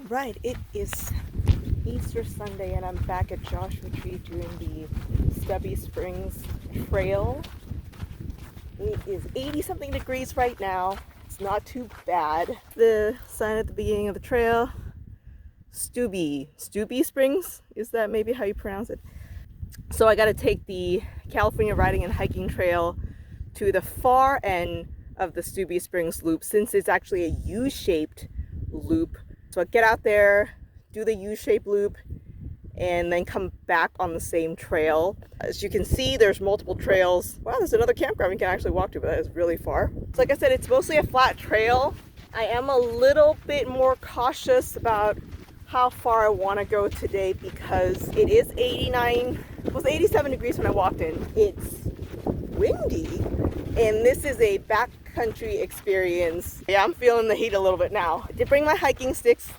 All right, it is Easter Sunday and I'm back at Joshua Tree doing the Stubbe Springs Trail. It is 80 something degrees right now. It's not too bad. The sign at the beginning of the trail, Stubbe Springs, is that maybe how you pronounce it? So I got to take the California Riding and Hiking Trail to the far end of the Stubbe Springs Loop, since it's actually a U-shaped loop. So I get out there, do the U-shaped loop, and then come back on the same trail. As you can see, there's multiple trails. Wow, there's another campground we can actually walk to, but that is really far. So like I said, it's mostly a flat trail. I am a little bit more cautious about how far I want to go today because it is 89, it was 87 degrees when I walked in. It's windy, and this is a backcountry experience. Yeah, I'm feeling the heat a little bit now. I did bring my hiking sticks.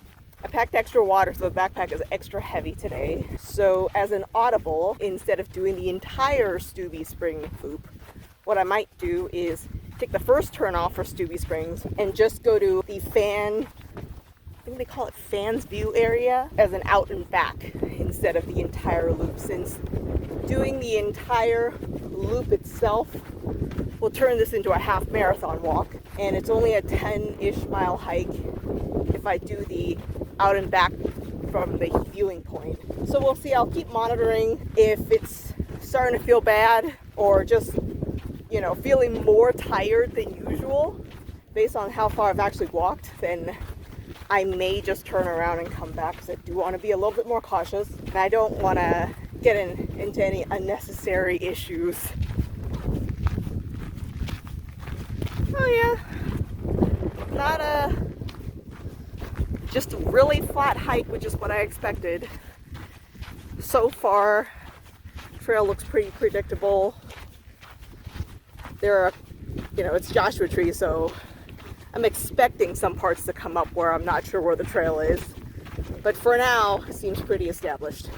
I packed extra water, so the backpack is extra heavy today. So as an audible, instead of doing the entire Stubbe Spring loop, what I might do is take the first turn off for Stubbe Springs and just go to the I think they call it Fans View area as an out and back instead of the entire loop, since doing the entire loop itself will turn this into a half marathon walk, and it's only a 10-ish mile hike if I do the out and back from the viewing point. So we'll see. I'll keep monitoring. If it's starting to feel bad or just, feeling more tired than usual based on how far I've actually walked, then I may just turn around and come back, because I do want to be a little bit more cautious and I don't want to get into any unnecessary issues. Oh yeah, not just a really flat hike, which is what I expected. So far, trail looks pretty predictable. It's Joshua Tree, so I'm expecting some parts to come up where I'm not sure where the trail is. But for now, it seems pretty established.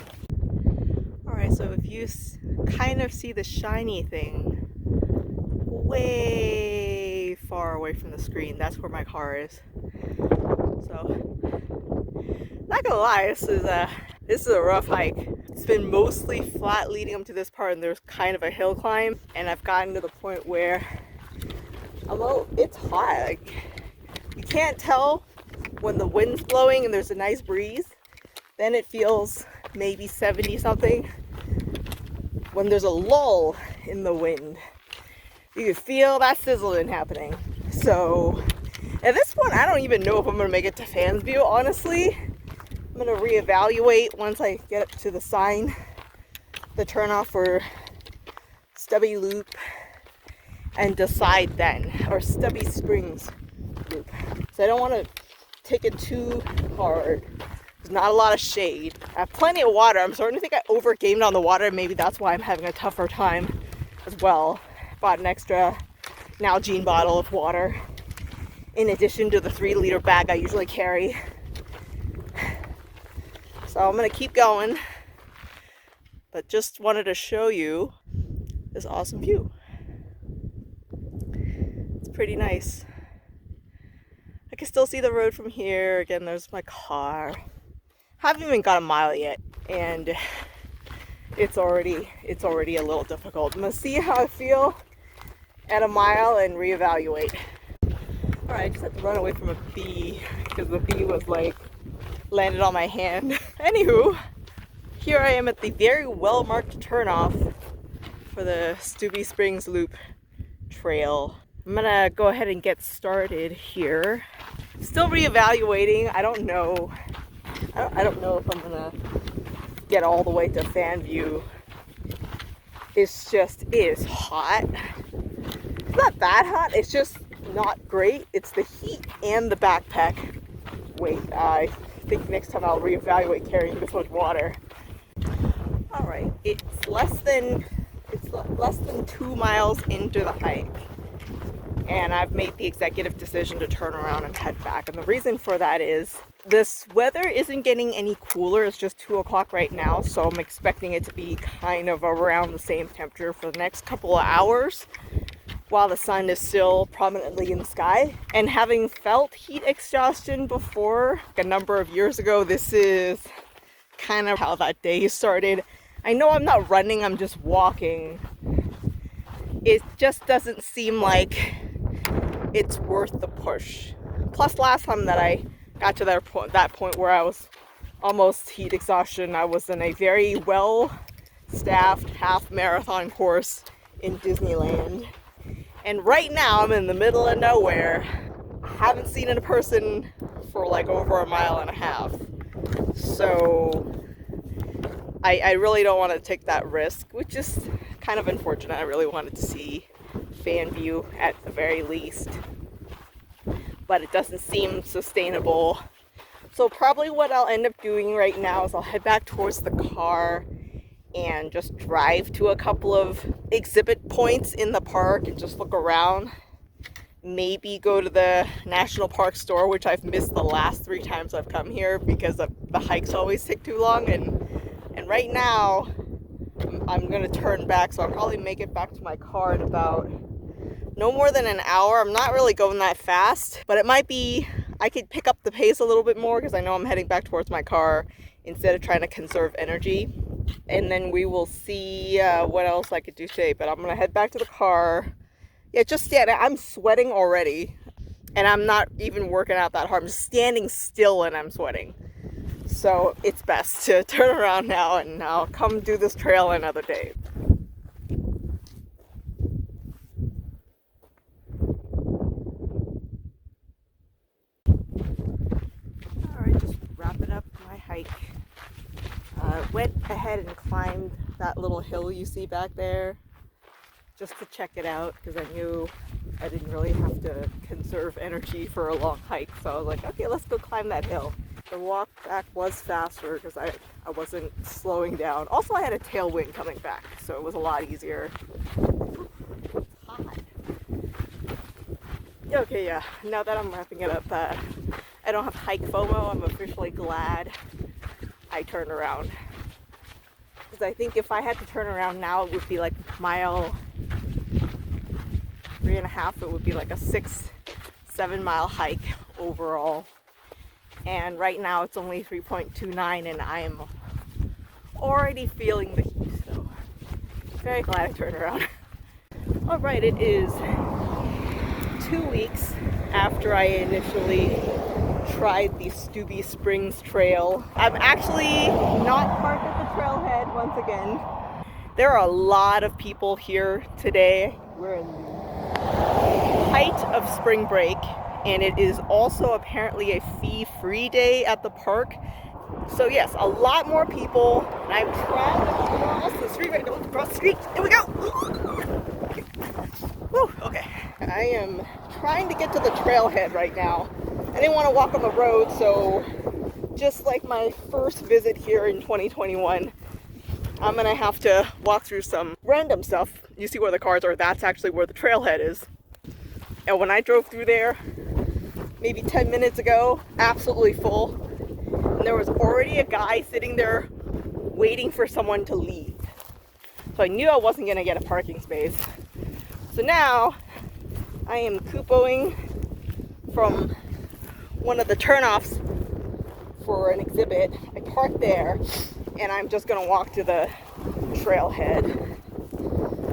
All right, so if you kind of see the shiny thing way far away from the screen, that's where my car is. So, not gonna lie, this is a rough hike. It's been mostly flat leading up to this part, and there's kind of a hill climb, and I've gotten to the point where it's hot. Like, you can't tell when the wind's blowing and there's a nice breeze. Then it feels maybe 70 something. When there's a lull in the wind, you can feel that sizzling happening. So at this point, I don't even know if I'm gonna make it to Fans View, honestly. I'm gonna reevaluate once I get up to the sign, the turnoff for Stubbe Loop, and decide then, or Stubbe Springs Loop. So I don't want to take it too hard. There's not a lot of shade. I have plenty of water. I'm starting to think I overgamed on the water. Maybe that's why I'm having a tougher time as well. Bought an extra Nalgene bottle of water in addition to the 3-liter bag I usually carry. So I'm gonna keep going, but just wanted to show you this awesome view. It's pretty nice. I can still see the road from here. Again, there's my car. Haven't even got a mile yet, and it's already a little difficult. I'm gonna see how I feel at a mile and reevaluate. All right, I just had to run away from a bee because the bee was landed on my hand. Anywho, here I am at the very well marked turnoff for the Stubbe Springs Loop Trail. I'm gonna go ahead and get started here. Still reevaluating. I don't know if I'm gonna get all the way to Fan View. It is hot. It's not that hot. It's just not great. It's the heat and the backpack weight. I think next time I'll reevaluate carrying this much water. All right, it's less than 2 miles into the hike, and I've made the executive decision to turn around and head back. And the reason for that is this weather isn't getting any cooler. It's just 2 o'clock right now, so I'm expecting it to be kind of around the same temperature for the next couple of hours. while the sun is still prominently in the sky. And having felt heat exhaustion before, a number of years ago, this is kind of how that day started. I know I'm not running, I'm just walking. It just doesn't seem like it's worth the push. Plus, last time that I got to that point where I was almost heat exhaustion, I was in a very well-staffed half marathon course in Disneyland. And right now I'm in the middle of nowhere. I haven't seen a person for like over a mile and a half. So I really don't want to take that risk, which is kind of unfortunate. I really wanted to see fan view at the very least, but it doesn't seem sustainable. So probably what I'll end up doing right now is I'll head back towards the car and just drive to a couple of exhibit points in the park and just look around. Maybe go to the national park store, which I've missed the last 3 times I've come here because the hikes always take too long. And right now I'm gonna turn back, so I'll probably make it back to my car in about no more than an hour. I'm not really going that fast, but it might be I could pick up the pace a little bit more because I know I'm heading back towards my car instead of trying to conserve energy. And then we will see what else I could do today. But I'm gonna head back to the car. Yeah, just standing. I'm sweating already, and I'm not even working out that hard. I'm just standing still and I'm sweating. So it's best to turn around now and I'll come do this trail another day. Alright, just wrapping up my hike. Went ahead and climbed that little hill you see back there just to check it out because I knew I didn't really have to conserve energy for a long hike. So I was like, okay, let's go climb that hill. The walk back was faster because I wasn't slowing down. Also, I had a tailwind coming back, so it was a lot easier. It's hot. Okay, yeah, now that I'm wrapping it up, I don't have hike FOMO. I'm officially glad I turned around. Because I think if I had to turn around now, it would be like mile 3.5. It would be like a 6-7 mile hike overall. And right now it's only 3.29 and I'm already feeling the heat, so very glad I turned around. Alright, it is 2 weeks after I initially tried the Stubbe Springs Trail. I'm actually not parked at the trailhead once again. There are a lot of people here today. We're in the height of spring break, and it is also apparently a fee-free day at the park. So yes, a lot more people, and I'm trying to cross the street right now. Cross the street. Here we go. Woo, okay. I am trying to get to the trailhead right now. I didn't want to walk on the road, so just like my first visit here in 2021, I'm gonna have to walk through some random stuff. You see where the cars are, that's actually where the trailhead is. And when I drove through there maybe 10 minutes ago, absolutely full. And there was already a guy sitting there waiting for someone to leave. So I knew I wasn't gonna get a parking space. So now I am coupoing from one of the turnoffs for an exhibit. I parked there and I'm just gonna walk to the trailhead,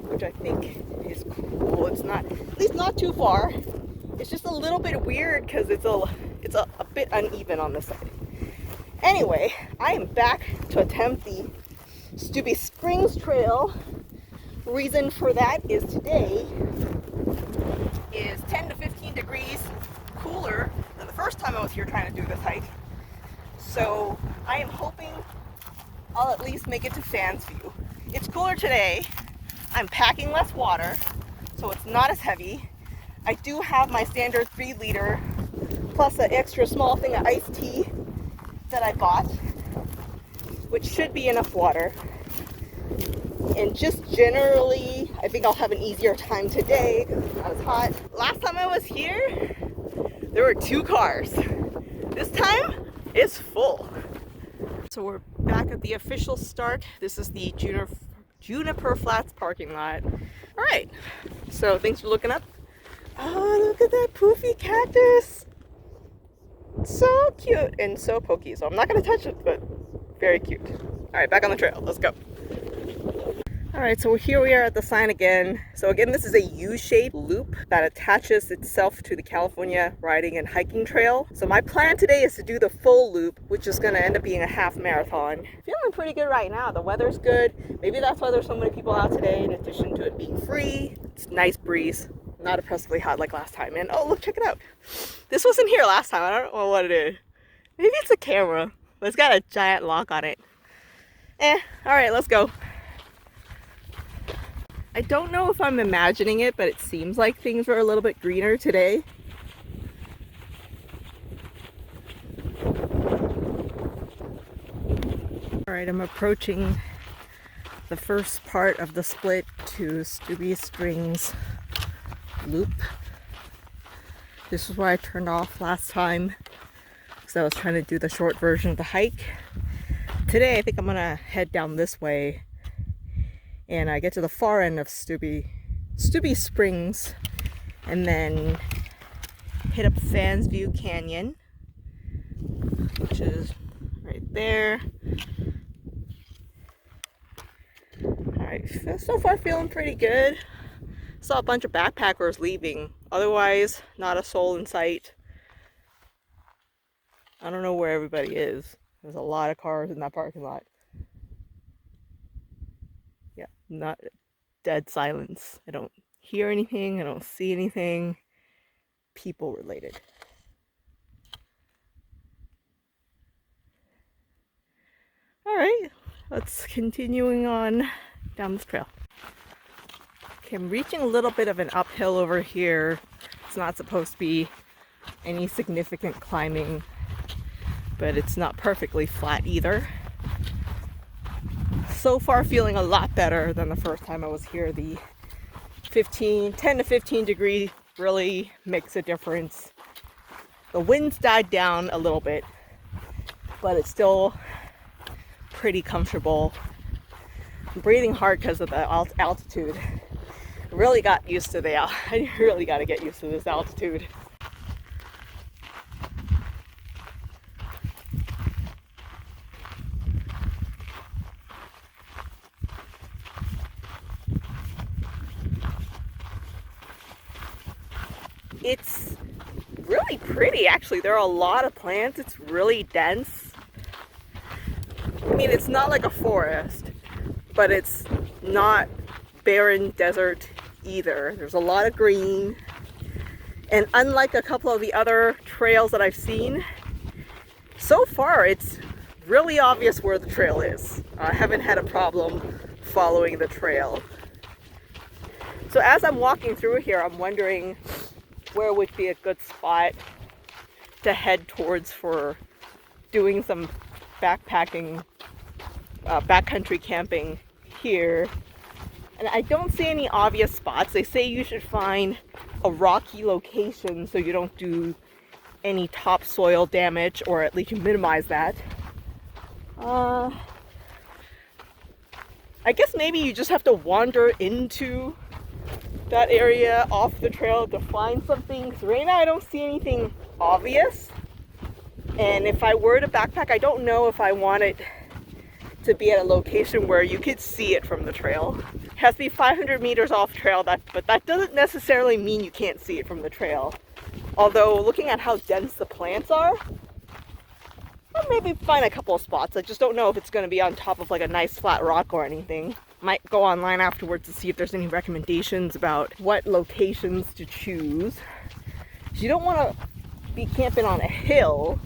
which I think is cool. It's not, at least not too far. It's just a little bit weird because it's a bit uneven on this side. Anyway, I am back to attempt the Stubbe Springs Trail. Reason for that is today is 10 to 15 degrees cooler than the first time I was here trying to do this hike. So I am hoping I'll at least make it to Fans View. It's cooler today. I'm packing less water, so it's not as heavy. I do have my standard 3-liter plus an extra small thing of iced tea that I bought, which should be enough water. And just generally, I think I'll have an easier time today because it's not as hot. Last time I was here, there were 2 cars. This time, it's full. So we're back at the official start. This is the Juniper Flats parking lot. All right, so thanks for looking up. Oh, look at that poofy cactus. So cute and so pokey. So I'm not gonna touch it, but very cute. All right, back on the trail, let's go. All right, so here we are at the sign again. So again, this is a U-shaped loop that attaches itself to the California riding and hiking trail. So my plan today is to do the full loop, which is gonna end up being a half marathon. Feeling pretty good right now. The weather's good. Maybe that's why there's so many people out today, in addition to it being free. It's a nice breeze, not oppressively hot like last time. And oh, look, check it out. This wasn't here last time. I don't know what it is. Maybe it's a camera, but it's got a giant lock on it. All right, let's go. I don't know if I'm imagining it, but it seems like things were a little bit greener today. All right, I'm approaching the first part of the split to Stubbe Springs Loop. This is where I turned off last time because I was trying to do the short version of the hike. Today, I think I'm gonna head down this way and I get to the far end of Stubbe Springs and then hit up Sands View Canyon, which is right there. Alright, so far feeling pretty good. Saw a bunch of backpackers leaving, otherwise not a soul in sight. I don't know where everybody is. There's a lot of cars in that parking lot. Yeah, not dead silence. I don't hear anything. I don't see anything people related. All right, let's continuing on down this trail. Okay, I'm reaching a little bit of an uphill over here. It's not supposed to be any significant climbing, but it's not perfectly flat either. So far feeling a lot better than the first time I was here. The 10 to 15 degree really makes a difference. The wind's died down a little bit, but it's still pretty comfortable. I'm breathing hard because of the altitude. I really got used to I really got to get used to this altitude. It's really pretty, actually. There are a lot of plants. It's really dense. I mean, it's not like a forest, but it's not barren desert either. There's a lot of green. And unlike a couple of the other trails that I've seen, so far it's really obvious where the trail is. I haven't had a problem following the trail. So as I'm walking through here, I'm wondering where would be a good spot to head towards for doing some backpacking, backcountry camping here. And I don't see any obvious spots. They say you should find a rocky location so you don't do any topsoil damage, or at least you minimize that. I guess maybe you just have to wander into that area off the trail to find something. So right now I don't see anything obvious. And if I were to backpack, I don't know if I want it to be at a location where you could see it from the trail. It has to be 500 meters off trail, but that doesn't necessarily mean you can't see it from the trail. Although looking at how dense the plants are, I'll maybe find a couple of spots. I just don't know if it's going to be on top of like a nice flat rock or anything. Might go online afterwards to see if there's any recommendations about what locations to choose. You don't want to be camping on a hill,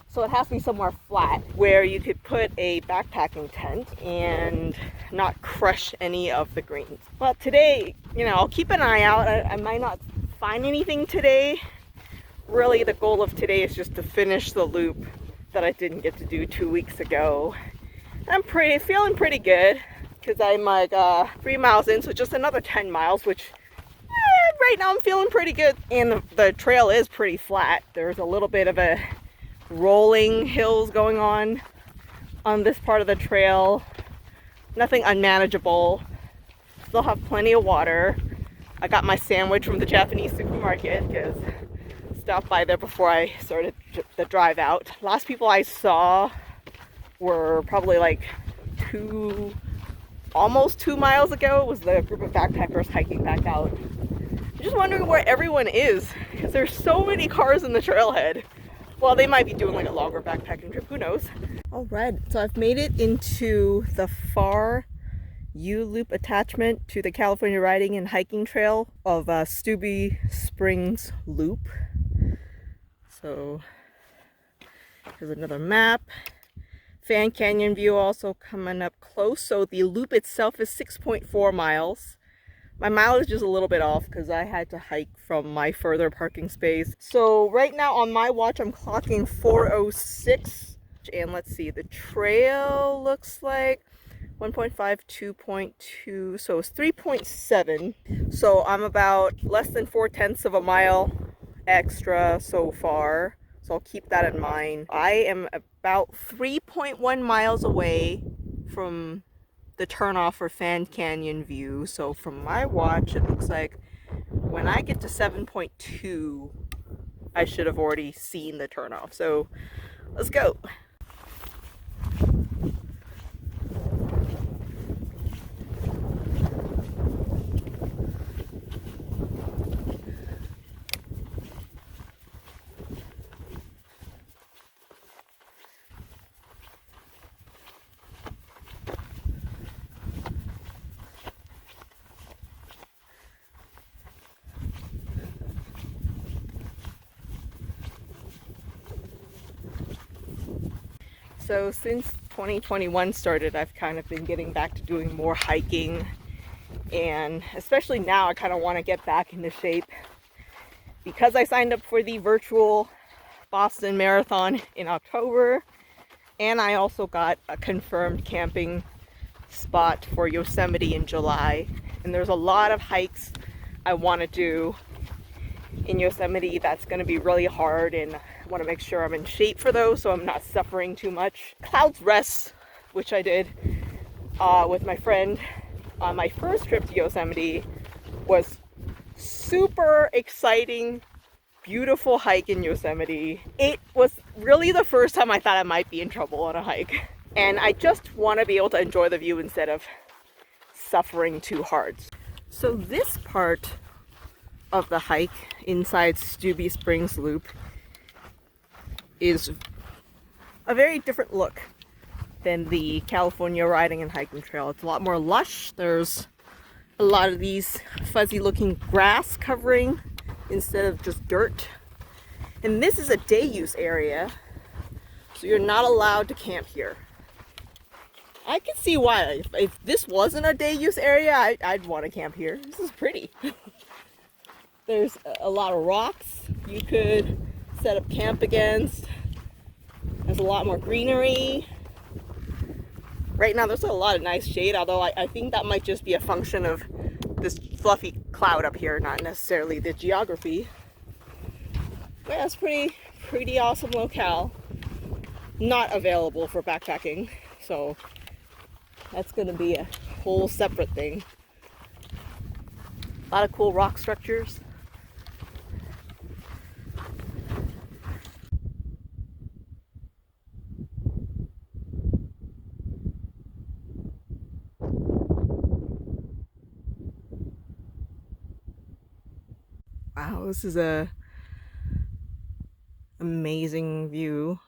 so it has to be somewhere flat where you could put a backpacking tent and not crush any of the greens. Well, today, I'll keep an eye out. I might not find anything today. Really, the goal of today is just to finish the loop that I didn't get to do 2 weeks ago. I'm feeling pretty good because I'm like 3 miles in, so just another 10 miles, which right now I'm feeling pretty good. And the trail is pretty flat. There's a little bit of a rolling hills going on this part of the trail. Nothing unmanageable. still have plenty of water. I got my sandwich from the Japanese supermarket because I stopped by there before I started the drive out. Last people I saw were probably like almost 2 miles ago. It was the group of backpackers hiking back out. I'm just wondering where everyone is because there's so many cars in the trailhead. Well, they might be doing like a longer backpacking trip, who knows? All right, so I've made it into the far U-loop attachment to the California Riding and Hiking Trail of Stubbe Springs Loop. So here's another map. Fan Canyon view also coming up close. So the loop itself is 6.4 miles. My mileage is a little bit off because I had to hike from my further parking space. So right now on my watch, I'm clocking 4:06. And let's see, the trail looks like 1.5, 2.2, so it's 3.7. So I'm about less than 4/10 of a mile extra so far. So I'll keep that in mind. I am about 3.1 miles away from the turnoff for Fan Canyon view. So from my watch, it looks like when I get to 7.2, I should have already seen the turnoff. So let's go. So since 2021 started, I've kind of been getting back to doing more hiking, and especially now I kind of want to get back into shape because I signed up for the virtual Boston Marathon in October, and I also got a confirmed camping spot for Yosemite in July. And there's a lot of hikes I want to do in Yosemite that's going to be really hard, and I want to make sure I'm in shape for those so I'm not suffering too much. Clouds Rest, which I did with my friend on my first trip to Yosemite, was super exciting, beautiful hike in Yosemite. It was really the first time I thought I might be in trouble on a hike, and I just want to be able to enjoy the view instead of suffering too hard. So this part of the hike inside Stubbe Springs Loop is a very different look than the California Riding and Hiking Trail. It's a lot more lush. There's a lot of these fuzzy looking grass covering instead of just dirt. And this is a day use area, so you're not allowed to camp here. I can see why. If this wasn't a day use area, I'd want to camp here. This is pretty. There's a lot of rocks you could set up camp against. There's a lot more greenery. Right now there's a lot of nice shade, although I think that might just be a function of this fluffy cloud up here, not necessarily the geography. But yeah, it's pretty awesome locale. Not available for backpacking, so that's going to be a whole separate thing. A lot of cool rock structures. Wow, this is a amazing view.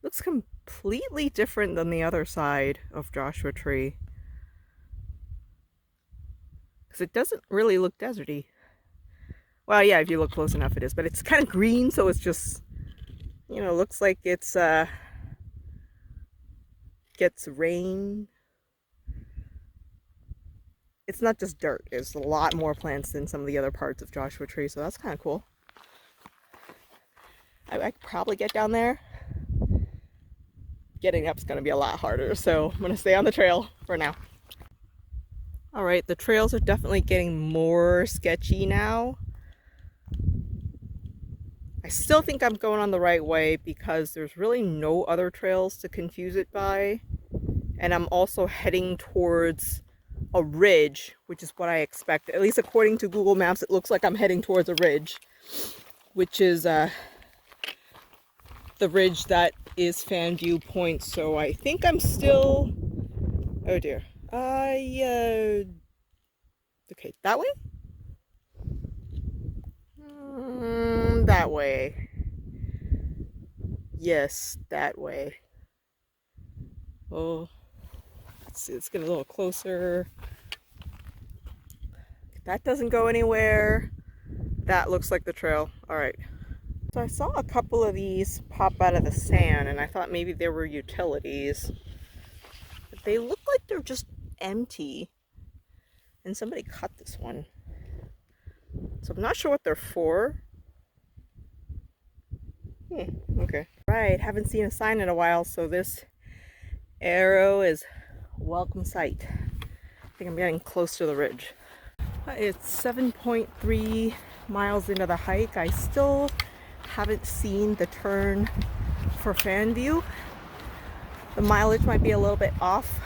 Looks completely different than the other side of Joshua Tree, because it doesn't really look deserty. Well, yeah, if you look close enough it is, but it's kind of green, so it's just, you know, looks like it's gets rain. It's not just dirt. There's a lot more plants than some of the other parts of Joshua Tree, so that's kind of cool. I could probably get down there. Getting up's going to be a lot harder, so I'm going to stay on the trail for now. All right, the trails are definitely getting more sketchy now. I still think I'm going on the right way because there's really no other trails to confuse it by. And I'm also heading towards a ridge, which is what I expect. At least according to Google Maps, it looks like I'm heading towards a ridge, which is the ridge that is Fan View Point. So I think I'm still, oh dear. Okay, that way? That way. Yes, that way. Oh, let's see, let's get a little closer. That doesn't go anywhere. That looks like the trail. All right. So I saw a couple of these pop out of the sand and I thought maybe they were utilities. But they look like they're just empty. And somebody cut this one. So I'm not sure what they're for. Okay. Right, haven't seen a sign in a while, so this arrow is welcome sight. I think I'm getting close to the ridge. It's 7.3 miles into the hike. I still haven't seen the turn for Fan View. The mileage might be a little bit off.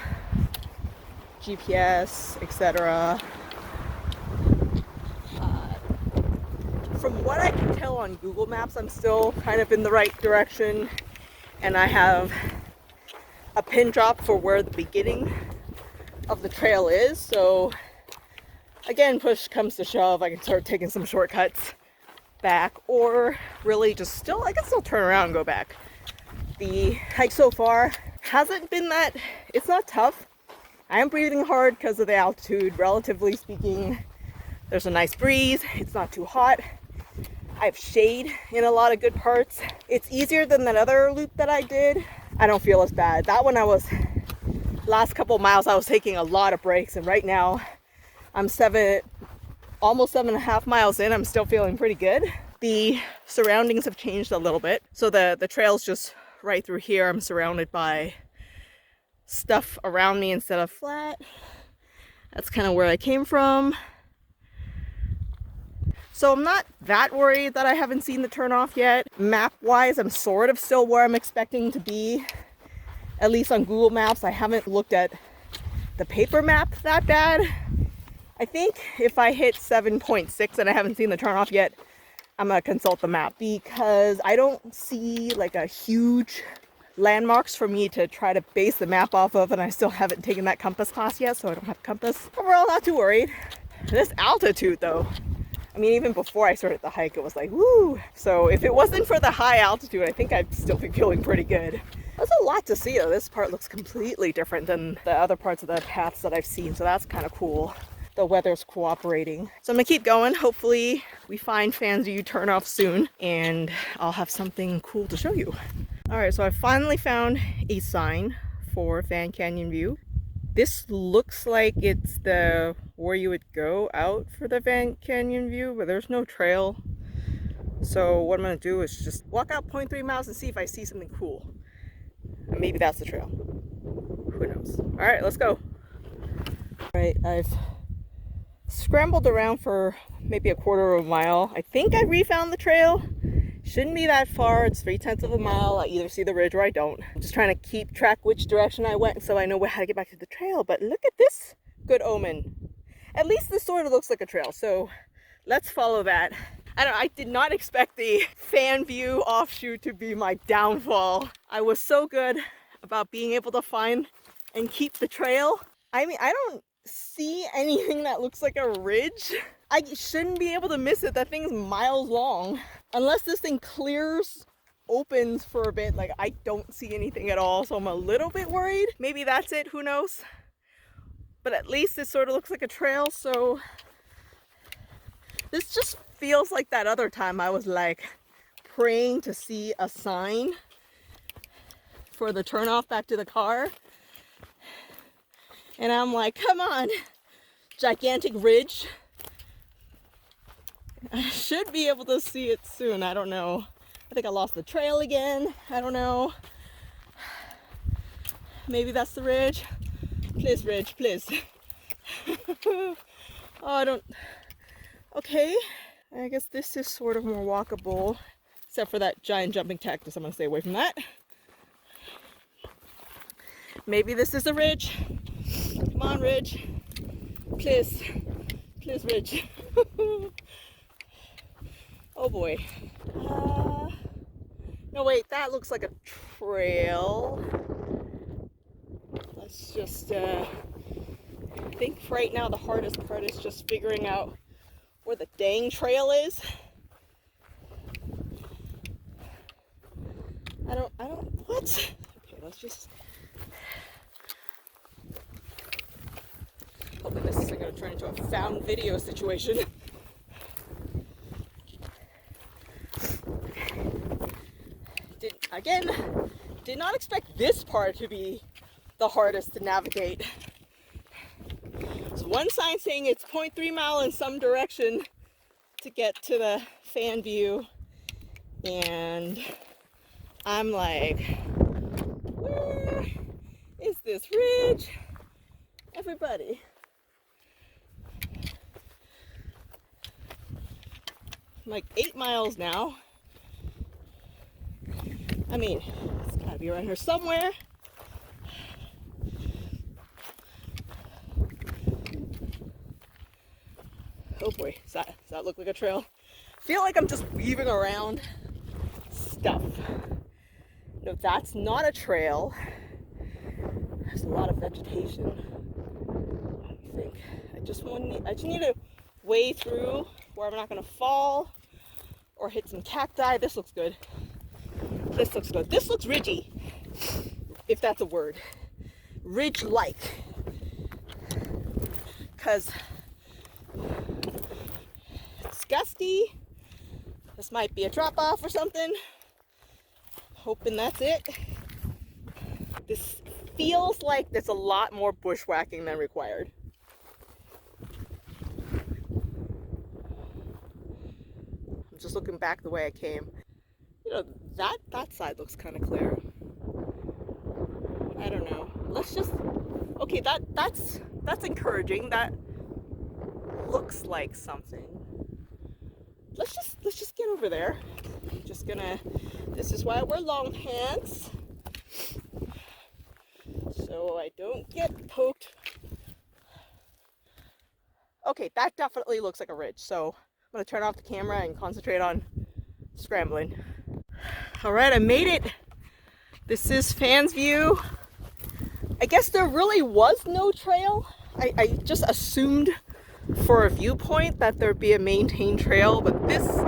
GPS, etc. From what I can tell on Google Maps, I'm still kind of in the right direction, and I have a pin drop for where the beginning of the trail is. So again, push comes to shove, I can start taking some shortcuts back, or really just still, I can still turn around and go back. The hike so far hasn't been that, it's not tough. I am breathing hard because of the altitude, relatively speaking. There's a nice breeze, it's not too hot. I have shade in a lot of good parts. It's easier than that other loop that I did. I don't feel as bad. That one last couple miles I was taking a lot of breaks, and right now I'm almost 7.5 miles in. I'm still feeling pretty good. The surroundings have changed a little bit. So the trail's just right through here. I'm surrounded by stuff around me instead of flat. That's kind of where I came from. So I'm not that worried that I haven't seen the turnoff yet. Map-wise, I'm sort of still where I'm expecting to be. At least on Google Maps, I haven't looked at the paper map that bad. I think if I hit 7.6 and I haven't seen the turnoff yet, I'm gonna consult the map because I don't see like a huge landmarks for me to try to base the map off of, and I still haven't taken that compass class yet, so I don't have a compass. Overall, not too worried. This altitude though, I mean, even before I started the hike, it was like, woo! So if it wasn't for the high altitude, I think I'd still be feeling pretty good. There's a lot to see though. This part looks completely different than the other parts of the paths that I've seen, so that's kind of cool. The weather's cooperating. So I'm gonna keep going. Hopefully we find Fan View turn off soon and I'll have something cool to show you. All right, so I finally found a sign for Fan Canyon View. This looks like it's where you would go out for the Fan Canyon View, but there's no trail. So what I'm gonna do is just walk out 0.3 miles and see if I see something cool. And maybe that's the trail. Who knows? All right, let's go. All right, I've scrambled around for maybe 1/4 of a mile. I think I refound the trail. Shouldn't be that far. It's 3/10 of a mile. I either see the ridge or I don't. I'm just trying to keep track which direction I went so I know how to get back to the trail. But look at this good omen. At least this sort of looks like a trail. So let's follow that. I did not expect the Fan View offshoot to be my downfall. I was so good about being able to find and keep the trail. I mean, I don't see anything that looks like a ridge. I shouldn't be able to miss it. That thing's miles long. Unless this thing opens for a bit, like I don't see anything at all, so I'm a little bit worried. Maybe that's it, who knows? But at least it sort of looks like a trail, so this just feels like that other time I was like praying to see a sign for the turnoff back to the car. And I'm like, come on, gigantic ridge. I should be able to see it soon. I don't know. I think I lost the trail again. I don't know. Maybe that's the ridge. Please, ridge, please. Oh, I don't. Okay. I guess this is sort of more walkable. Except for that giant jumping cactus, I'm gonna stay away from that. Maybe this is a ridge. Come on, ridge. Please. Please, ridge. Oh boy. No, wait, that looks like a trail. Let's just, I think right now the hardest part is just figuring out where the dang trail is. What? Okay, let's just, hoping this isn't going to turn into a found video situation. Did not expect this part to be the hardest to navigate. So one sign saying it's 0.3 mile in some direction to get to the fan view, and I'm like, where is this ridge? Everybody. I'm like 8 miles now. I mean, it's gotta be around here somewhere. Oh boy, does that look like a trail? I feel like I'm just weaving around stuff. No, that's not a trail. There's a lot of vegetation. What do you think? I just need to wade through where I'm not gonna fall or hit some cacti. This looks good. This looks good. This looks ridgy, if that's a word. Ridge-like. Because it's gusty. This might be a drop-off or something. Hoping that's it. This feels like there's a lot more bushwhacking than required. I'm just looking back the way I came. You know, that side looks kind of clear. I don't know. Let's just, okay, that's encouraging. That looks like something. Let's just get over there. I'm just gonna, this is why I wear long pants, so I don't get poked. Okay, that definitely looks like a ridge, so I'm gonna turn off the camera and concentrate on scrambling. All right, I made it. This is Fan's View. I guess there really was no trail. I just assumed for a viewpoint that there'd be a maintained trail, but this, I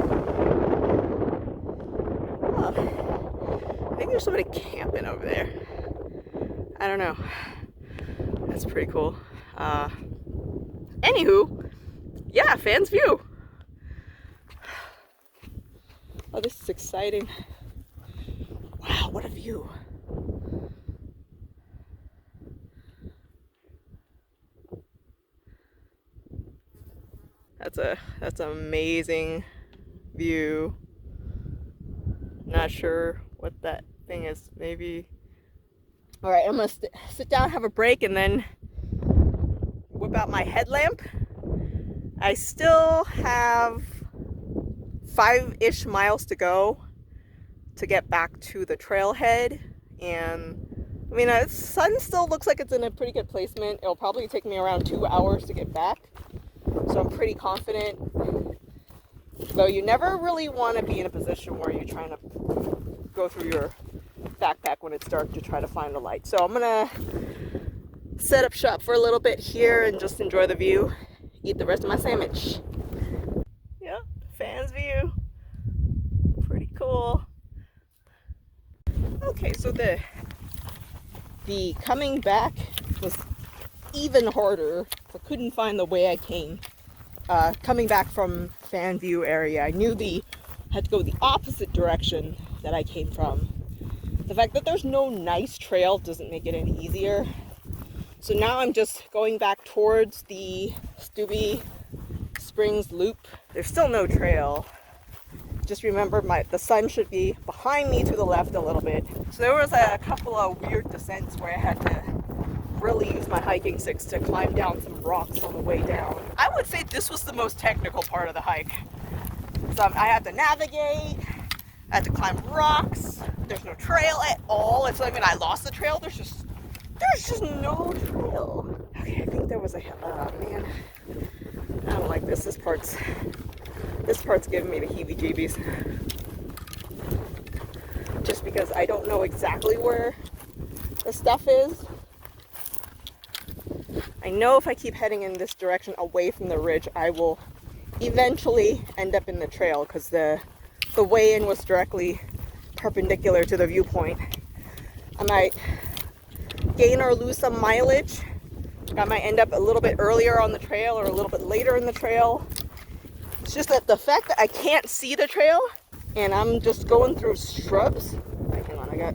think there's somebody camping over there. I don't know. That's pretty cool. Anywho, yeah, Fan's View. Oh, this is exciting. Wow, what a view. That's an amazing view. Not sure what that thing is. Maybe. All right, I'm gonna sit down, have a break, and then whip out my headlamp. I still have 5-ish miles to go to get back to the trailhead, and I mean, the sun still looks like it's in a pretty good placement. It'll probably take me around 2 hours to get back, so I'm pretty confident. Though you never really want to be in a position where you're trying to go through your backpack when it's dark to try to find a light. So I'm gonna set up shop for a little bit here and just enjoy the view, eat the rest of my sandwich. Yeah, Fan's View. Pretty cool. Okay, so the coming back was even harder. I couldn't find the way I came. Coming back from Fan View area, I knew had to go the opposite direction that I came from. The fact that there's no nice trail doesn't make it any easier. So now I'm just going back towards the Stubbe Springs Loop. There's still no trail. Just remember the sun should be behind me to the left a little bit. So there was a couple of weird descents where I had to really use my hiking sticks to climb down some rocks on the way down. I would say this was the most technical part of the hike. So I had to navigate, I had to climb rocks. There's no trail at all. It's not even I lost the trail. There's just no trail. Okay, I think there was a hill. Oh man, I don't like this. This part's giving me the heebie-jeebies. Just because I don't know exactly where the stuff is. I know if I keep heading in this direction away from the ridge, I will eventually end up in the trail because the way in was directly perpendicular to the viewpoint. I might gain or lose some mileage. I might end up a little bit earlier on the trail or a little bit later in the trail. It's just that the fact that I can't see the trail and I'm just going through shrubs. Hang on, I got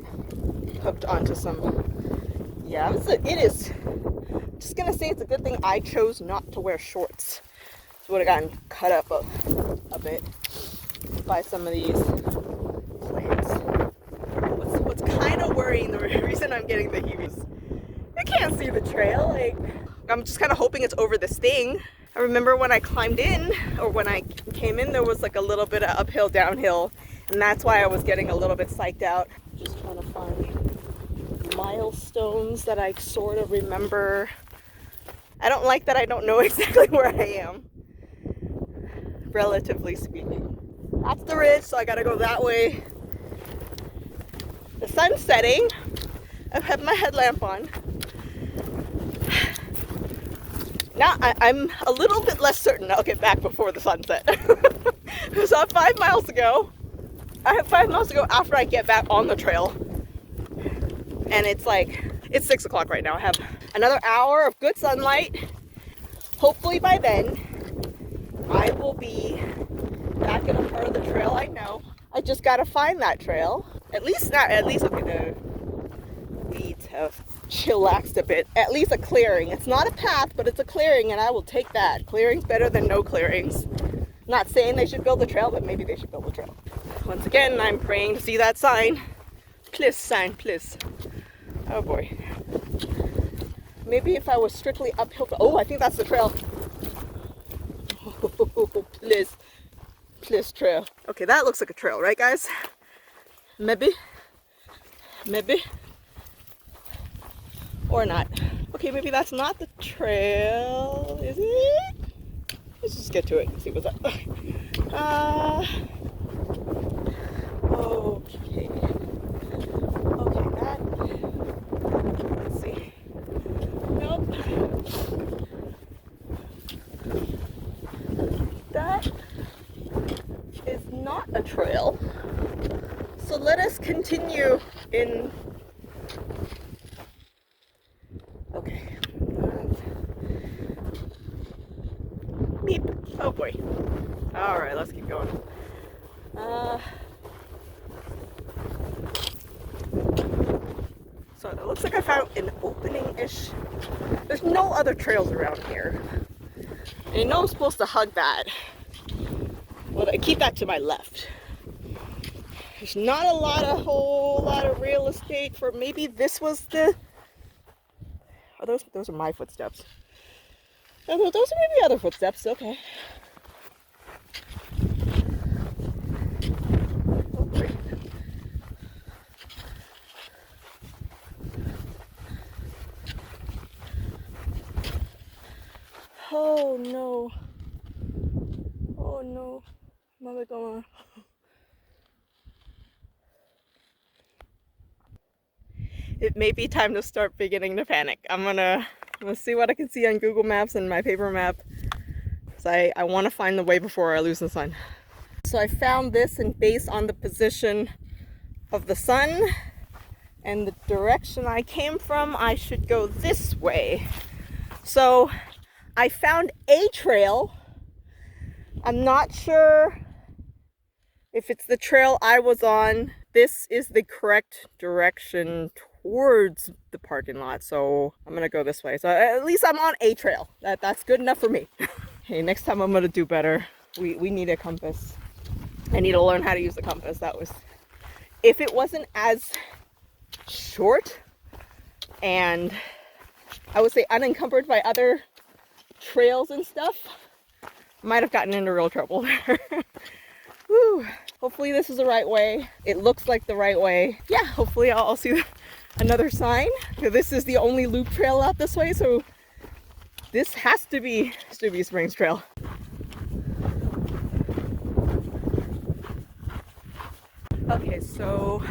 hooked onto some. Yeah, it is. Just gonna say it's a good thing I chose not to wear shorts. So would have gotten cut up a bit by some of these plants. What's kind of worrying, the reason I'm getting the heavies, I can't see the trail. Like, I'm just kind of hoping it's over this thing. I remember when I climbed in, or when I came in, there was like a little bit of uphill, downhill, and that's why I was getting a little bit psyched out. Just trying to find milestones that I sort of remember. I don't like that I don't know exactly where I am, relatively speaking. That's the ridge, so I gotta go that way. The sun's setting. I have my headlamp on. Now I'm a little bit less certain I'll get back before the sunset. So 5 miles ago, I have 5 miles to go after I get back on the trail. And it's 6 o'clock right now. I have another hour of good sunlight. Hopefully by then, I will be back in a part of the trail I know. I just gotta find that trail. Okay, the weeds have chillaxed a bit. At least a clearing. It's not a path, but it's a clearing, and I will take that. Clearing's better than no clearings. Not saying they should build a trail, but maybe they should build a trail. Once again, I'm praying to see that sign. Please, sign, please. Oh boy. Maybe if I was strictly uphill. Oh, I think that's the trail. Oh, please. Please, trail. Okay, that looks like a trail, right, guys? Maybe. Maybe. Or not. Okay, maybe that's not the trail. Is it? Let's just get to it and see what's up. Okay. Okay, that. Let's see. Nope. That is not a trail. So let us continue in. Okay. Beep. Oh boy. All right, let's keep going. So it looks like I found an opening-ish. There's no other trails around here. And I know I'm supposed to hug that. Well, I keep that to my left. There's not a whole lot of real estate for maybe this was the. Oh, those are my footsteps. Oh, those are maybe other footsteps. Okay. Oh no. Oh no. Mother going. It may be time to start beginning to panic. I'm gonna see what I can see on Google Maps and my paper map. So I want to find the way before I lose the sun. So I found this, and based on the position of the sun and the direction I came from, I should go this way. So I found a trail. I'm not sure if it's the trail I was on. This is the correct direction towards the parking lot, so I'm gonna go this way. So at least I'm on a trail. That's good enough for me. Hey, next time I'm gonna do better. We need a compass. I need to learn how to use the compass. If it wasn't as short and I would say unencumbered by other trails and stuff, might have gotten into real trouble there. Woo. Hopefully this is the right way. It looks like the right way. Yeah, hopefully I'll see another sign. This is the only loop trail out this way, so this has to be Stubbe Springs Trail. Okay, so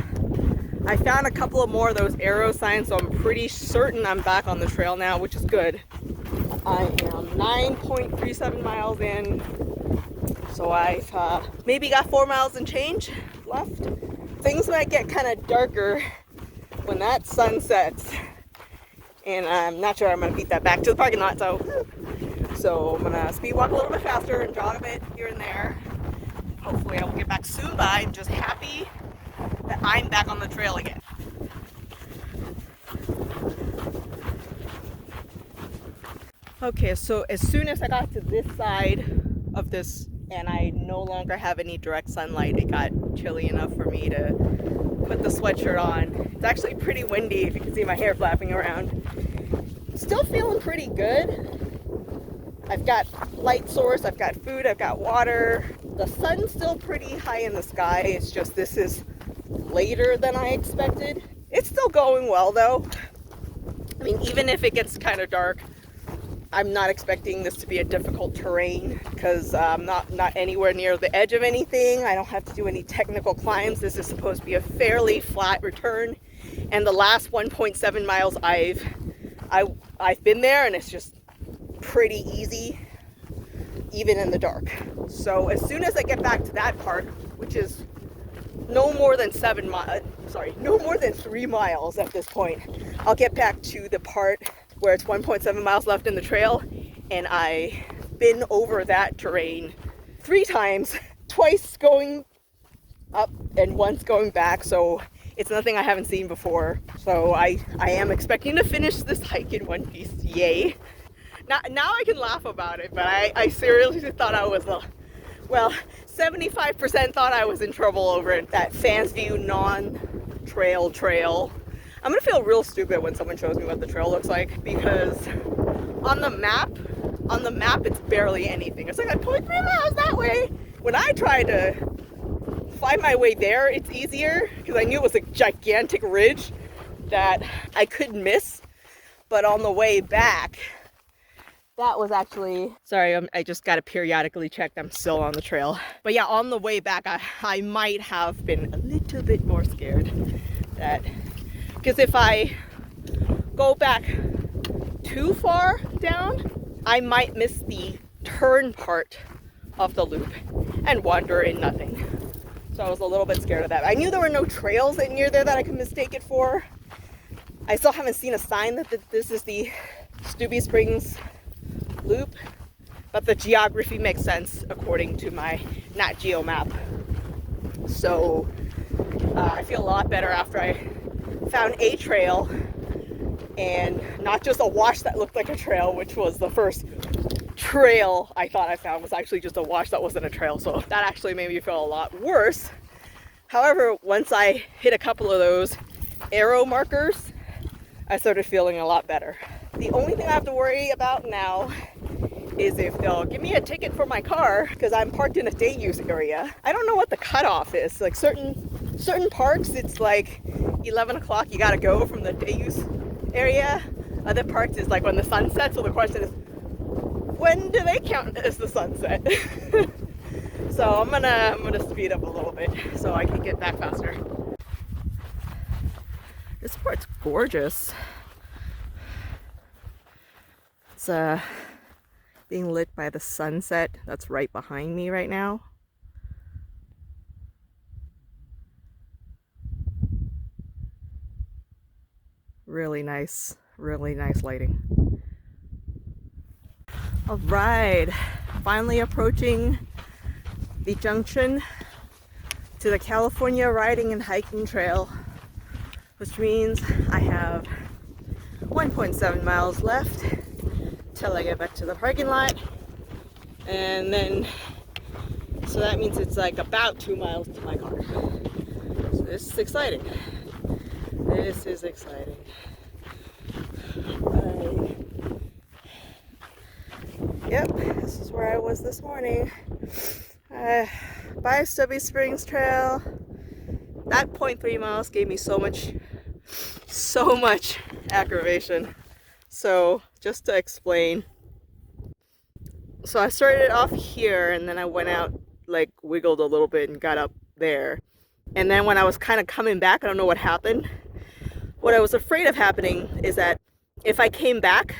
I found a couple of more of those arrow signs, so I'm pretty certain I'm back on the trail now, which is good. I am 9.37 miles in, so I've maybe got 4 miles and change left. Things might get kind of darker when that sun sets, and I'm not sure I'm going to beat that back to the parking lot, so I'm going to speed walk a little bit faster and jog a bit here and there. Hopefully I will get back soon, but I'm just happy that I'm back on the trail again. Okay, so as soon as I got to this side of this and I no longer have any direct sunlight, it got chilly enough for me to put the sweatshirt on. It's actually pretty windy, if you can see my hair flapping around. Still feeling pretty good. I've got light source, I've got food, I've got water. The sun's still pretty high in the sky. It's just this is later than I expected. It's still going well though. I mean, even if it gets kind of dark, I'm not expecting this to be a difficult terrain because I'm not anywhere near the edge of anything. I don't have to do any technical climbs. This is supposed to be a fairly flat return. And the last 1.7 miles I've been there, and it's just pretty easy, even in the dark. So as soon as I get back to that part, which is no more than 3 miles at this point, I'll get back to the part where it's 1.7 miles left in the trail, and I've been over that terrain 3 times, twice going up and once going back, so it's nothing I haven't seen before. So I am expecting to finish this hike in one piece. Yay. Now I can laugh about it, but I seriously thought I was, 75% thought I was in trouble over it, that Fansview non-trail trail. I'm gonna feel real stupid when someone shows me what the trail looks like, because on the map it's barely anything. It's like 0.3 miles that way. When I tried to find my way there, it's easier because I knew it was a gigantic ridge that I could miss. But on the way back, that was actually, sorry, I just got to periodically check I'm still on the trail. But yeah, on the way back, I might have been a little bit more scared that, because if I go back too far down, I might miss the turn part of the loop and wander in nothing. So I was a little bit scared of that. I knew there were no trails near there that I could mistake it for. I still haven't seen a sign that this is the Stubbe Springs Loop, but the geography makes sense according to my Nat Geo map. So I feel a lot better after I found a trail, and not just a wash that looked like a trail, which was the first trail I thought I found was actually just a wash that wasn't a trail. So that actually made me feel a lot worse. However, once I hit a couple of those arrow markers, I started feeling a lot better. The only thing I have to worry about now is if they'll give me a ticket for my car, because I'm parked in a day use area. I don't know what the cutoff is. Like certain parks, it's like 11 o'clock, you gotta go from the day use area. Other parks is like when the sun sets. So the question is, when do they count as the sunset? So I'm gonna speed up a little bit so I can get back faster. This part's gorgeous. It's being lit by the sunset that's right behind me right now. Really nice lighting. All right, finally approaching the junction to the California Riding and Hiking Trail, which means I have 1.7 miles left till I get back to the parking lot, and then so that means it's like about 2 miles to my car. So this is exciting. This is exciting. Yep, this is where I was this morning. By Stubbe Springs Trail. That 0.3 miles gave me so much aggravation. So just to explain, so I started off here and then I went out, like wiggled a little bit and got up there. And then when I was kind of coming back, I don't know what happened. What I was afraid of happening is that if I came back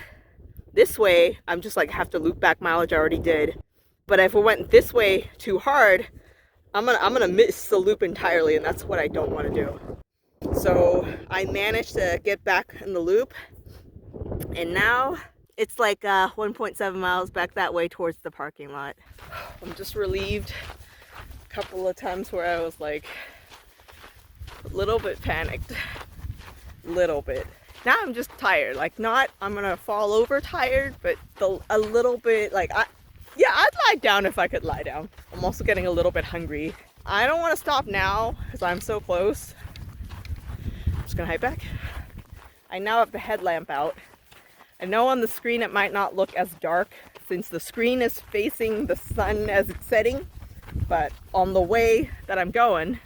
this way, I'm just like have to loop back mileage I already did. But if we went this way too hard, I'm gonna miss the loop entirely, and that's what I don't want to do. So I managed to get back in the loop, and now it's like 1.7 miles back that way towards the parking lot. I'm just relieved. A couple of times where I was like a little bit panicked, little bit. Now I'm just tired, like not I'm gonna fall over tired, but a little bit like yeah, I'd lie down if I could lie down. I'm also getting a little bit hungry. I don't want to stop now because I'm so close. I'm just gonna hike back. I now have the headlamp out. I know on the screen it might not look as dark since the screen is facing the sun as it's setting, but on the way that I'm going,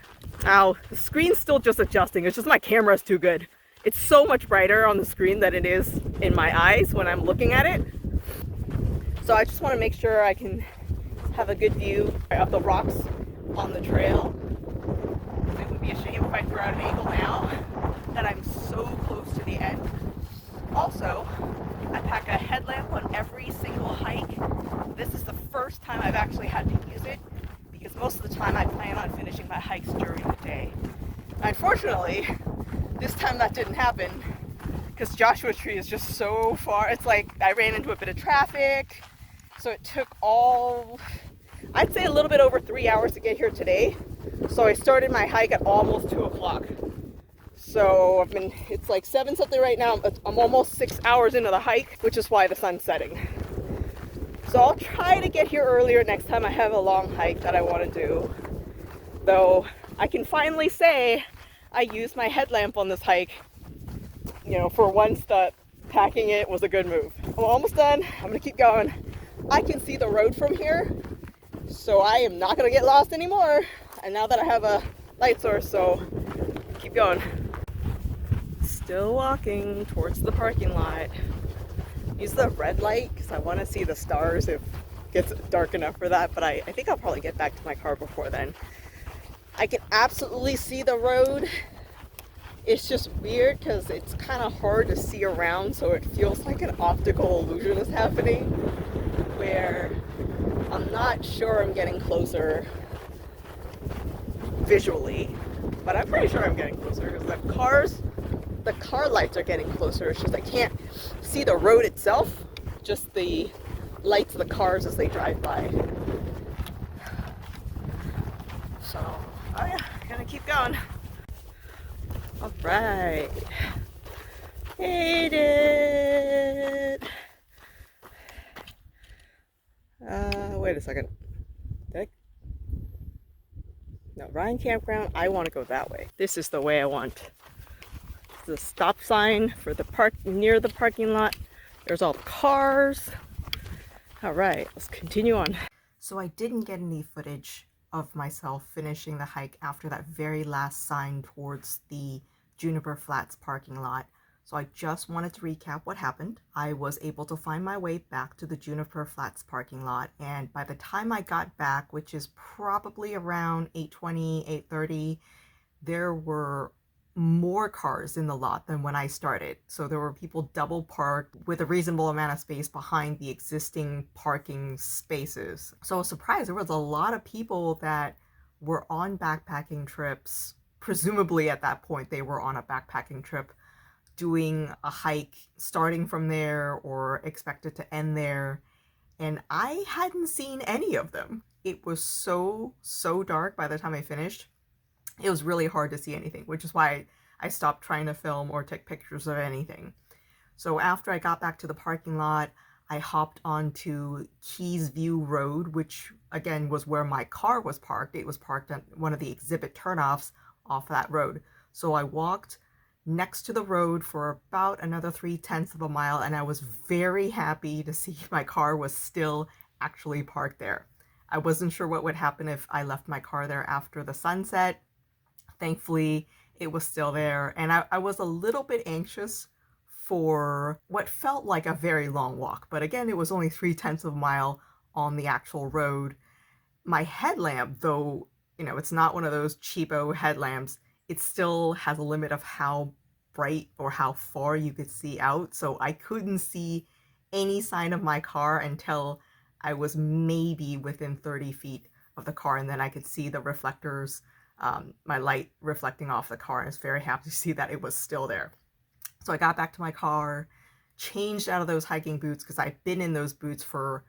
ow, the screen's still just adjusting. It's just my camera's too good. It's so much brighter on the screen than it is in my eyes when I'm looking at it. So I just want to make sure I can have a good view of the rocks on the trail. It would be a shame if I threw out an angle now that I'm so close to the end. Also, I pack a headlamp on every single hike. This is the first time I've actually had to use it because most of the time I plan on finishing my hikes during the day. Unfortunately, this time that didn't happen because Joshua Tree is just so far. It's like I ran into a bit of traffic. So it took I'd say a little bit over 3 hours to get here today. So I started my hike at almost 2 o'clock. So it's like 7 something right now. I'm almost 6 hours into the hike, which is why the sun's setting. So I'll try to get here earlier next time I have a long hike that I want to do. Though I can finally say I used my headlamp on this hike. You know, for once that packing it was a good move. I'm almost done. I'm gonna keep going. I can see the road from here, so I am not gonna get lost anymore. And now that I have a light source, so keep going. Still walking towards the parking lot. Use the red light because I want to see the stars if it gets dark enough for that, but I think I'll probably get back to my car before then. I can absolutely see the road. It's just weird because it's kind of hard to see around, so it feels like an optical illusion is happening where I'm not sure I'm getting closer visually, but I'm pretty sure I'm getting closer because the car lights are getting closer. It's just I can't see the road itself, just the lights of the cars as they drive by. So, oh yeah, gonna keep going. All right, made it. Wait a second. No, Ryan Campground. I want to go that way. This is the way I want. The stop sign for the park near the parking lot. There's all the cars. All right, let's continue on. So I didn't get any footage of myself finishing the hike after that very last sign towards the Juniper Flats parking lot. So I just wanted to recap what happened. I was able to find my way back to the Juniper Flats parking lot, and by the time I got back, which is probably around 8:20, 8:30, there were more cars in the lot than when I started. So there were people double parked with a reasonable amount of space behind the existing parking spaces. So I was surprised there was a lot of people that were on backpacking trips. Presumably at that point they were on a backpacking trip, doing a hike starting from there or expected to end there. And I hadn't seen any of them. It was so dark by the time I finished. It was really hard to see anything, which is why I stopped trying to film or take pictures of anything. So after I got back to the parking lot, I hopped onto Keys View Road, which again was where my car was parked. It was parked at one of the exhibit turnoffs off that road. So I walked next to the road for about another 3/10 of a mile, and I was very happy to see my car was still actually parked there. I wasn't sure what would happen if I left my car there after the sunset. Thankfully, it was still there, and I was a little bit anxious for what felt like a very long walk. But again, it was only 3/10 of a mile on the actual road. My headlamp, though, it's not one of those cheapo headlamps, it still has a limit of how bright or how far you could see out. So I couldn't see any sign of my car until I was maybe within 30 feet of the car, and then I could see the reflectors, my light reflecting off the car. And I was very happy to see that it was still there. So I got back to my car, changed out of those hiking boots because I'd been in those boots for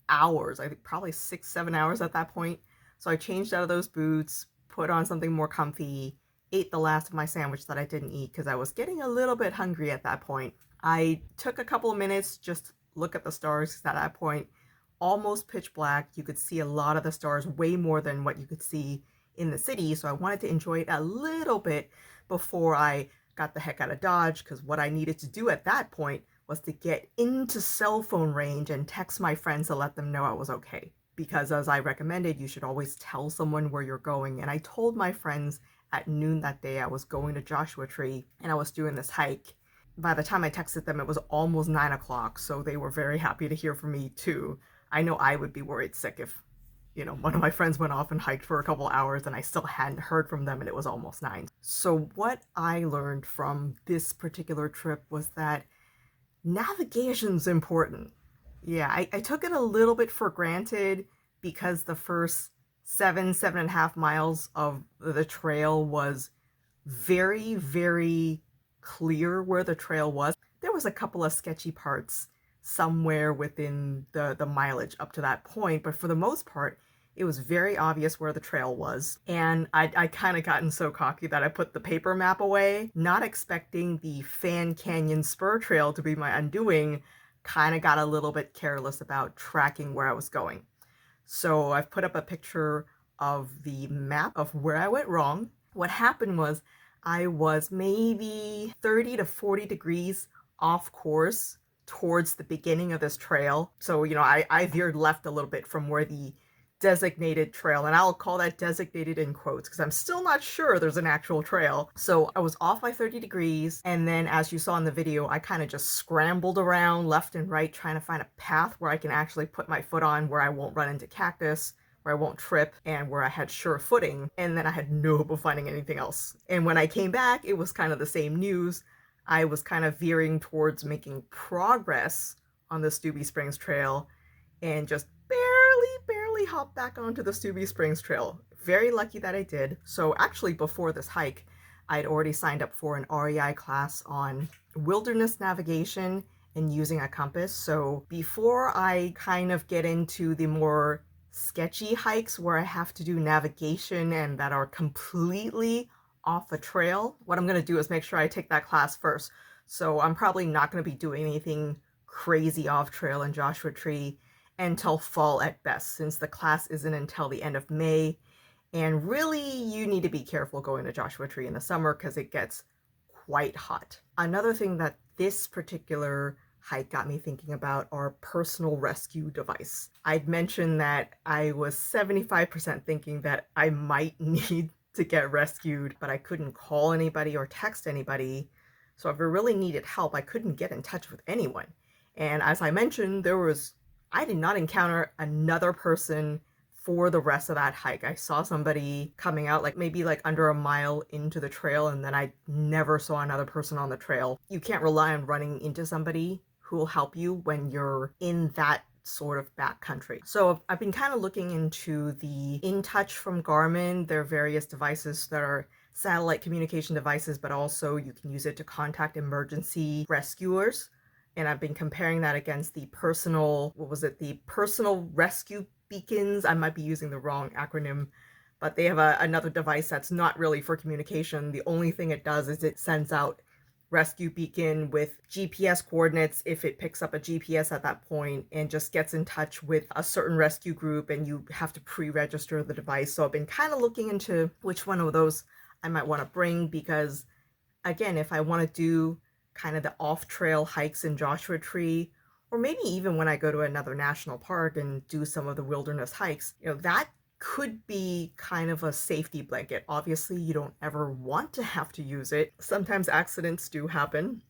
hours, I think probably 6-7 hours at that point. So I changed out of those boots, put on something more comfy, ate the last of my sandwich that I didn't eat because I was getting a little bit hungry at that point. I took a couple of minutes just look at the stars because at that point, almost pitch black. You could see a lot of the stars, way more than what you could see in the city. So I wanted to enjoy it a little bit before I got the heck out of Dodge, because what I needed to do at that point was to get into cell phone range and text my friends to let them know I was okay. Because as I recommended, you should always tell someone where you're going. And I told my friends at noon that day I was going to Joshua Tree and I was doing this hike. By the time I texted them, it was almost 9 o'clock, so they were very happy to hear from me too. I know I would be worried sick if, one of my friends went off and hiked for a couple hours and I still hadn't heard from them and it was almost 9. So what I learned from this particular trip was that navigation's important. Yeah, I took it a little bit for granted because the first 7.5 miles of the trail was very, very clear where the trail was. There was a couple of sketchy parts somewhere within the mileage up to that point, but for the most part, it was very obvious where the trail was. And I kind of gotten so cocky that I put the paper map away, not expecting the Fan Canyon Spur Trail to be my undoing. Kind of got a little bit careless about tracking where I was going. So I've put up a picture of the map of where I went wrong. What happened was I was maybe 30 to 40 degrees off course towards the beginning of this trail. So, I veered left a little bit from where the designated trail, and I'll call that designated in quotes because I'm still not sure there's an actual trail. So I was off by 30 degrees, and then as you saw in the video, I kind of just scrambled around left and right trying to find a path where I can actually put my foot on, where I won't run into cactus, where I won't trip, and where I had sure footing. And then I had no hope of finding anything else. And when I came back, it was kind of the same news. I was kind of veering towards making progress on the Stubbe Springs Trail and just barely hopped back onto the Stubbe Springs Trail. Very lucky that I did. So actually before this hike, I'd already signed up for an REI class on wilderness navigation and using a compass. So before I kind of get into the more sketchy hikes where I have to do navigation and that are completely off a trail, what I'm going to do is make sure I take that class first. So I'm probably not going to be doing anything crazy off trail in Joshua Tree until fall at best, since the class isn't until the end of May. And really, you need to be careful going to Joshua Tree in the summer because it gets quite hot. Another thing that this particular hike got me thinking about are personal rescue device. I'd mentioned that I was 75% thinking that I might need to get rescued, but I couldn't call anybody or text anybody. So if I really needed help, I couldn't get in touch with anyone. And as I mentioned, I did not encounter another person for the rest of that hike. I saw somebody coming out maybe under a mile into the trail, and then I never saw another person on the trail. You can't rely on running into somebody who will help you when you're in that sort of backcountry. So I've been kind of looking into the InTouch from Garmin, their various devices that are satellite communication devices, but also you can use it to contact emergency rescuers. And I've been comparing that against the personal rescue beacons. I might be using the wrong acronym, but they have another device that's not really for communication. The only thing it does is it sends out rescue beacon with GPS coordinates if it picks up a GPS at that point, and just gets in touch with a certain rescue group, and you have to pre-register the device. So I've been kind of looking into which one of those I might want to bring, because again, if I want to do kind of the off-trail hikes in Joshua Tree, or maybe even when I go to another national park and do some of the wilderness hikes, you know, that could be kind of a safety blanket. Obviously, you don't ever want to have to use it. Sometimes accidents do happen.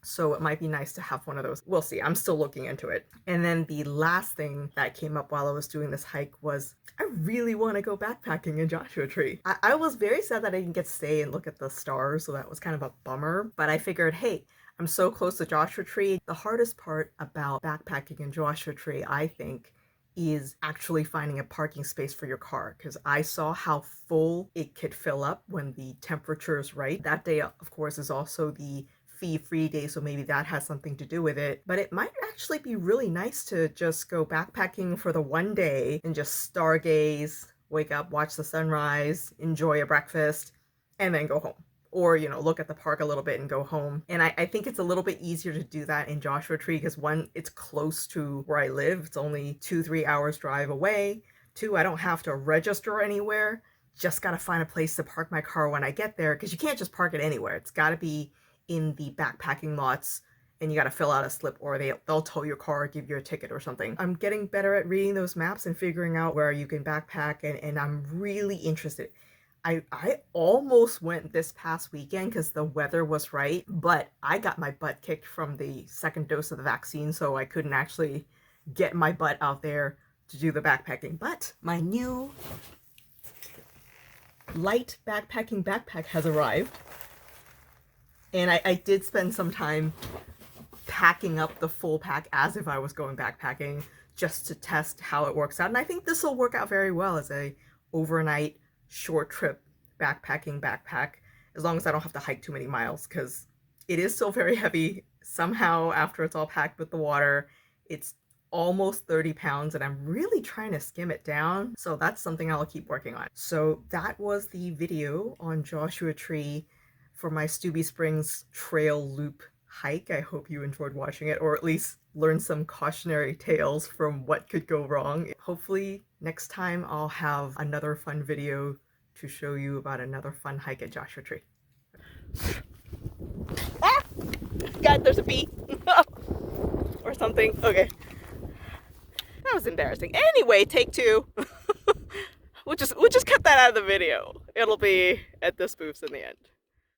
So it might be nice to have one of those. We'll see. I'm still looking into it. And then the last thing that came up while I was doing this hike was I really want to go backpacking in Joshua Tree. I was very sad that I didn't get to stay and look at the stars, so that was kind of a bummer. But I figured, hey, I'm so close to Joshua Tree. The hardest part about backpacking in Joshua Tree, I think, is actually finding a parking space for your car, because I saw how full it could fill up when the temperature is right. That day, of course, is also the fee-free day, so maybe that has something to do with it. But it might actually be really nice to just go backpacking for the one day and just stargaze, wake up, watch the sunrise, enjoy a breakfast, and then go home. Or, you know, look at the park a little bit and go home. And I think it's a little bit easier to do that in Joshua Tree because one, it's close to where I live. It's only 2-3 hours drive away. Two, I don't have to register anywhere. Just gotta find a place to park my car when I get there, because you can't just park it anywhere. It's gotta be in the backpacking lots, and you got to fill out a slip, or they'll tow your car or give you a ticket or something. I'm getting better at reading those maps and figuring out where you can backpack, and I'm really interested. I almost went this past weekend because the weather was right, but I got my butt kicked from the second dose of the vaccine, so I couldn't actually get my butt out there to do the backpacking. But my new light backpacking backpack has arrived. And I did spend some time packing up the full pack as if I was going backpacking, just to test how it works out. And I think this will work out very well as a overnight short trip backpacking backpack, as long as I don't have to hike too many miles, because it is still very heavy. Somehow, after it's all packed with the water, it's almost 30 pounds, and I'm really trying to skim it down. So that's something I'll keep working on. So that was the video on Joshua Tree for my Stubbe Springs Trail Loop hike. I hope you enjoyed watching it, or at least learned some cautionary tales from what could go wrong. Hopefully next time I'll have another fun video to show you about another fun hike at Joshua Tree. Ah! God, there's a bee! Or something. Okay. That was embarrassing. Anyway, take two. We'll just cut that out of the video. It'll be at the spoofs in the end.